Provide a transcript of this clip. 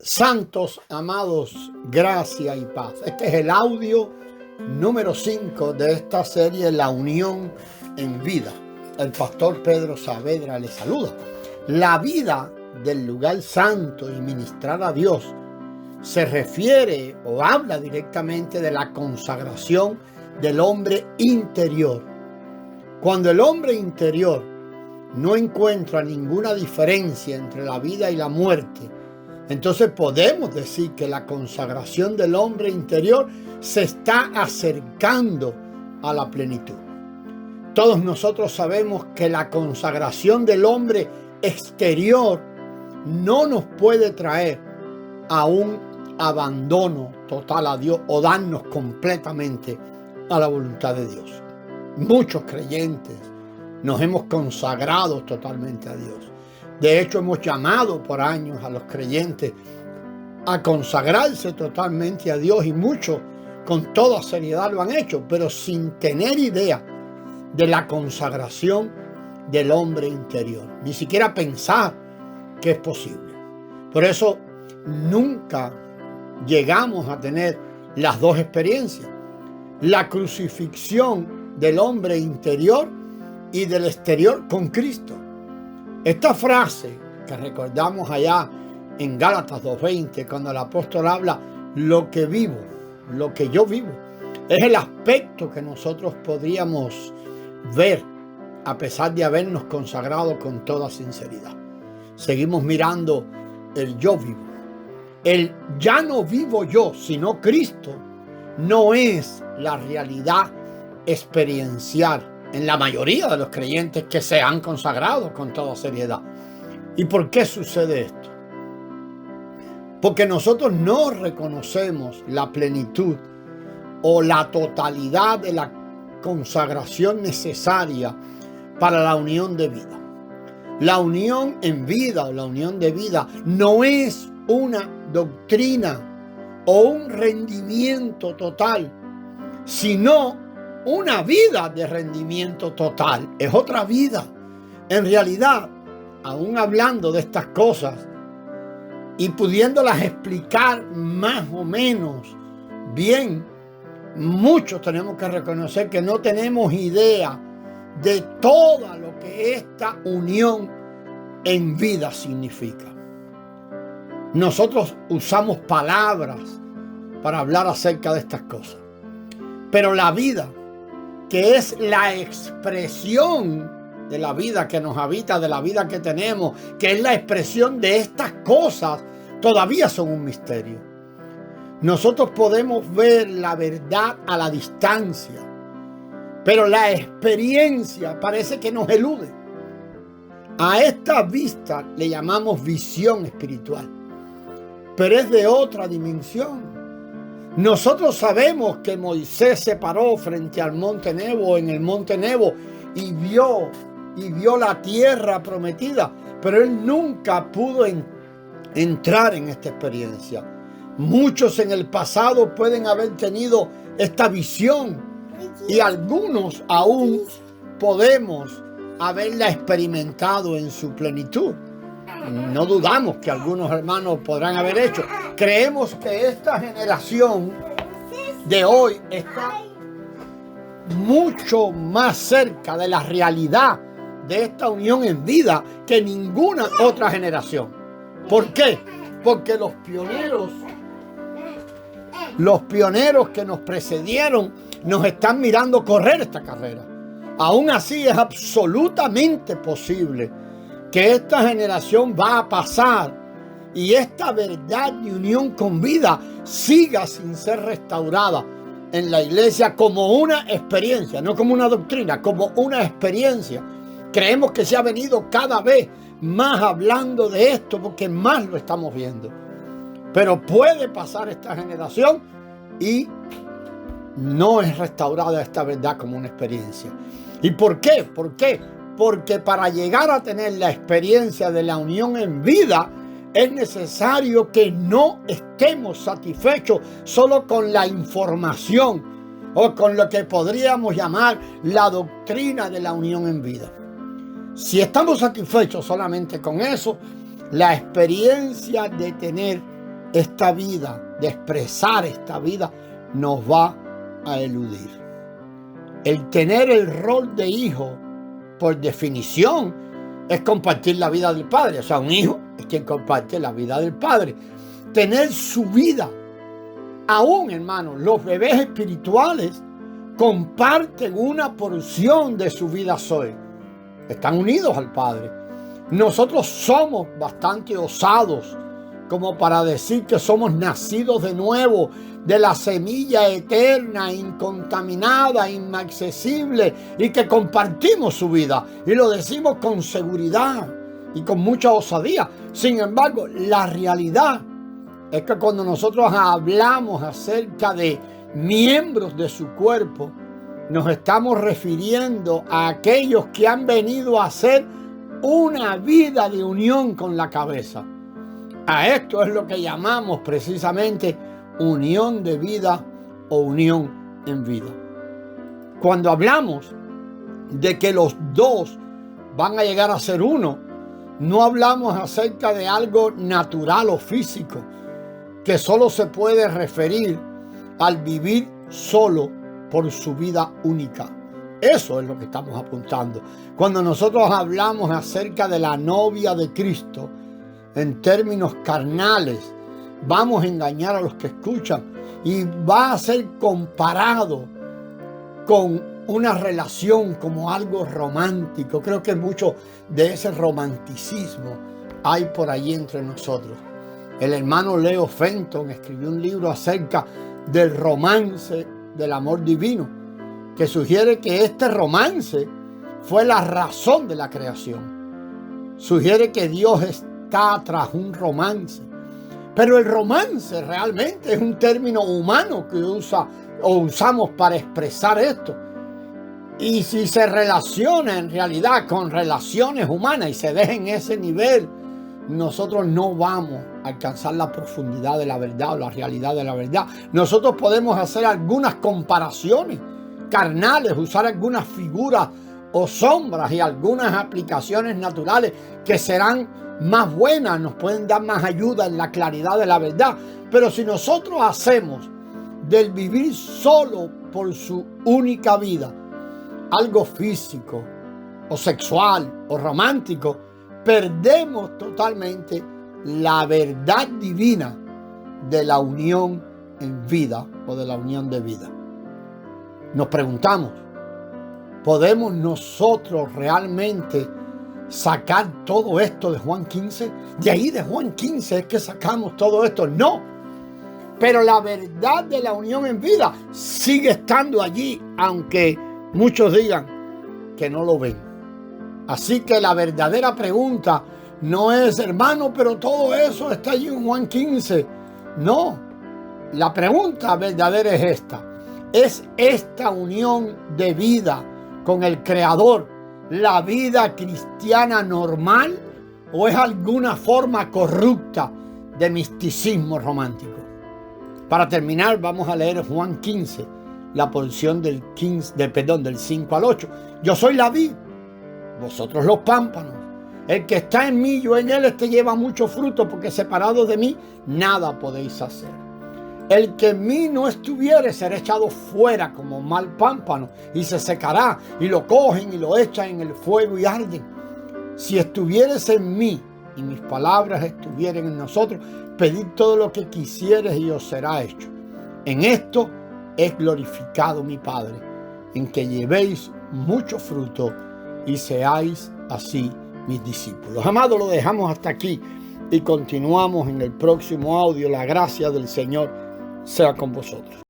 Santos, amados, gracia y paz. Este es el audio número 5 de esta serie La Unión en Vida. El pastor Pedro Saavedra le saluda. La vida del lugar santo y ministrar a Dios se refiere o habla directamente de la consagración del hombre interior. Cuando el hombre interior no encuentra ninguna diferencia entre la vida y la muerte, entonces podemos decir que la consagración del hombre interior se está acercando a la plenitud. Todos nosotros sabemos que la consagración del hombre exterior no nos puede traer a un abandono total a Dios o darnos completamente a la voluntad de Dios. Muchos creyentes nos hemos consagrado totalmente a Dios. De hecho, hemos llamado por años a los creyentes a consagrarse totalmente a Dios y muchos con toda seriedad lo han hecho, pero sin tener idea de la consagración del hombre interior. Ni siquiera pensar que es posible. Por eso nunca llegamos a tener las dos experiencias. La crucifixión del hombre interior y del exterior con Cristo. Esta frase que recordamos allá en Gálatas 2:20, cuando el apóstol habla lo que vivo, lo que yo vivo, es el aspecto que nosotros podríamos ver a pesar de habernos consagrado con toda sinceridad. Seguimos mirando el yo vivo. El ya no vivo yo, sino Cristo, no es la realidad experiencial en la mayoría de los creyentes que se han consagrado con toda seriedad. ¿Y por qué sucede esto? Porque nosotros no reconocemos la plenitud o la totalidad de la consagración necesaria para la unión de vida. La unión en vida o la unión de vida no es una doctrina o un rendimiento total, sino una vida de rendimiento total. Es otra vida. En realidad, aún hablando de estas cosas y pudiéndolas explicar más o menos bien, muchos tenemos que reconocer que no tenemos idea de todo lo que esta unión en vida significa. Nosotros usamos palabras para hablar acerca de estas cosas, pero la vida, que es la expresión de la vida que nos habita, de la vida que tenemos, que es la expresión de estas cosas, todavía son un misterio. Nosotros podemos ver la verdad a la distancia, pero la experiencia parece que nos elude. A esta vista le llamamos visión espiritual, pero es de otra dimensión. Nosotros sabemos que Moisés se paró frente al monte Nebo, en el monte Nebo, y vio la tierra prometida, pero él nunca pudo entrar en esta experiencia. Muchos en el pasado pueden haber tenido esta visión y algunos aún podemos haberla experimentado en su plenitud. No dudamos que algunos hermanos podrán haber hecho. Creemos que esta generación de hoy está mucho más cerca de la realidad de esta unión en vida que ninguna otra generación. ¿Por qué? Porque los pioneros que nos precedieron nos están mirando correr esta carrera. Aún así es absolutamente posible que esta generación va a pasar y esta verdad de unión con vida siga sin ser restaurada en la iglesia como una experiencia, no como una doctrina, como una experiencia. Creemos que se ha venido cada vez más hablando de esto porque más lo estamos viendo. Pero puede pasar esta generación y no es restaurada esta verdad como una experiencia. ¿Y por qué? ¿Por qué? Porque para llegar a tener la experiencia de la unión en vida es necesario que no estemos satisfechos solo con la información o con lo que podríamos llamar la doctrina de la unión en vida. Si estamos satisfechos solamente con eso, la experiencia de tener esta vida, de expresar esta vida, nos va a eludir. El tener el rol de hijo, por definición, es compartir la vida del padre. O sea, un hijo es quien comparte la vida del padre. Tener su vida. Aún, hermanos, los bebés espirituales comparten una porción de su vida Zoe. Están unidos al Padre. Nosotros somos bastante osados como para decir que somos nacidos de nuevo de la semilla eterna, incontaminada, inaccesible, y que compartimos su vida. Y lo decimos con seguridad y con mucha osadía. Sin embargo, la realidad es que cuando nosotros hablamos acerca de miembros de su cuerpo, nos estamos refiriendo a aquellos que han venido a hacer una vida de unión con la cabeza. A esto es lo que llamamos precisamente unión de vida o unión en vida. Cuando hablamos de que los dos van a llegar a ser uno, no hablamos acerca de algo natural o físico que solo se puede referir al vivir solo por su vida única. Eso es lo que estamos apuntando. Cuando nosotros hablamos acerca de la novia de Cristo, en términos carnales, vamos a engañar a los que escuchan y va a ser comparado con una relación como algo romántico. Creo que mucho de ese romanticismo hay por allí entre nosotros. El hermano Leo Fenton escribió un libro acerca del romance del amor divino, que sugiere que este romance fue la razón de la creación. Sugiere que Dios está tras un romance. Pero el romance realmente es un término humano que usamos para expresar esto. Y si se relaciona en realidad con relaciones humanas y se deja en ese nivel, nosotros no vamos a alcanzar la profundidad de la verdad o la realidad de la verdad. Nosotros podemos hacer algunas comparaciones carnales, usar algunas figuras o sombras y algunas aplicaciones naturales que serán más buenas, nos pueden dar más ayuda en la claridad de la verdad. Pero si nosotros hacemos del vivir solo por su única vida algo físico o sexual o romántico, perdemos totalmente la verdad divina de la unión en vida o de la unión de vida. Nos preguntamos, ¿podemos nosotros realmente sacar todo esto de Juan 15? De ahí de Juan 15 es que sacamos todo esto. No, pero la verdad de la unión en vida sigue estando allí, aunque muchos digan que no lo ven. Así que la verdadera pregunta no es, hermano, pero todo eso está allí en Juan 15. No, la pregunta verdadera es esta. ¿Es esta unión de vida con el Creador la vida cristiana normal o es alguna forma corrupta de misticismo romántico? Para terminar, vamos a leer Juan 15, la porción del 5 al 8. Yo soy la vid, vosotros los pámpanos. El que está en mí, yo en él, este lleva mucho fruto, porque separados de mí, nada podéis hacer. El que en mí no estuviere será echado fuera como mal pámpano y se secará, y lo cogen y lo echan en el fuego y arden. Si estuvieres en mí y mis palabras estuvieren en nosotros, pedid todo lo que quisieres y os será hecho. En esto es glorificado mi Padre, en que llevéis mucho fruto y seáis así mis discípulos. Amados, lo dejamos hasta aquí y continuamos en el próximo audio. La gracia del Señor sea con vosotros.